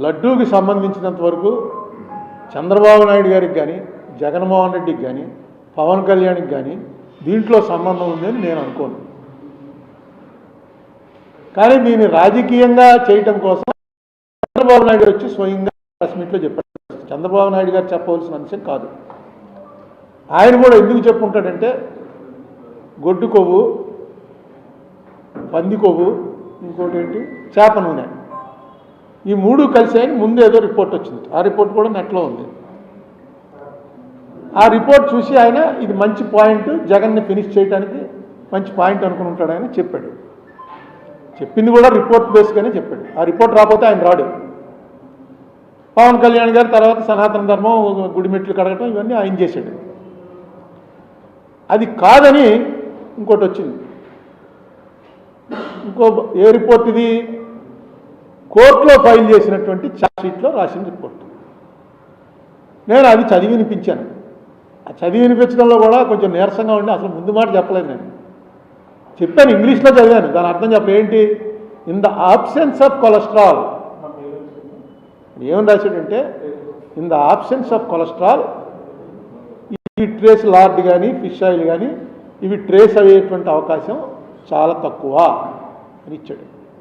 లడ్డూకి సంబంధించినంత వరకు చంద్రబాబు నాయుడు గారికి కానీ జగన్మోహన్ రెడ్డికి కానీ పవన్ కళ్యాణ్కి కానీ దీంట్లో సంబంధం ఉందని నేను అనుకోను. కానీ దీన్ని రాజకీయంగా చేయటం కోసం చంద్రబాబు నాయుడు వచ్చి స్వయంగా ప్రెస్ మీట్లో చెప్పారు. చంద్రబాబు నాయుడు గారు చెప్పవలసిన అంశం కాదు. ఆయన కూడా ఎందుకు చెప్పుకుంటాడంటే గొడ్డు కొవ్వు, పంది కొవ్వు, ఇంకోటి ఏంటి చేప నూనె, ఈ మూడు కలిసి ఆయన ముందు ఏదో రిపోర్ట్ వచ్చింది. ఆ రిపోర్ట్ కూడా నెట్లో ఉంది. ఆ రిపోర్ట్ చూసి ఆయన ఇది మంచి పాయింట్, జగన్ని ఫినిష్ చేయడానికి మంచి పాయింట్ అనుకుని ఉంటాడు ఆయన చెప్పాడు. చెప్పింది కూడా రిపోర్ట్ బేస్గానే చెప్పాడు. ఆ రిపోర్ట్ రాకపోతే ఆయన రాడు. పవన్ కళ్యాణ్ గారు తర్వాత సనాతన ధర్మం, గుడిమెట్లు కడగటం ఇవన్నీ ఆయన చేశాడు. అది కాదని ఇంకోటి వచ్చింది. ఏ రిపోర్ట్ ఇది? కోర్టులో ఫైల్ చేసినటువంటి ఛార్జ్షీట్లో రాసిన రిపోర్ట్. నేను అది చదివి వినిపించాను. ఆ చదివి వినిపించడంలో కూడా కొంచెం నీరసంగా ఉండి అసలు ముందు మాట చెప్పలేదు. నేను చెప్పాను, ఇంగ్లీష్లో చదివాను. దాని అర్థం ఏంటి? In the absence of cholesterol. ఏమని రాశాడంటే in the absence of cholesterol ఈ ట్రేస్ లార్డ్ కానీ ఫిష్ ఆయిల్ కానీ ఇవి ట్రేస్ అయ్యేటువంటి అవకాశం చాలా తక్కువ అని ఇచ్చాడు.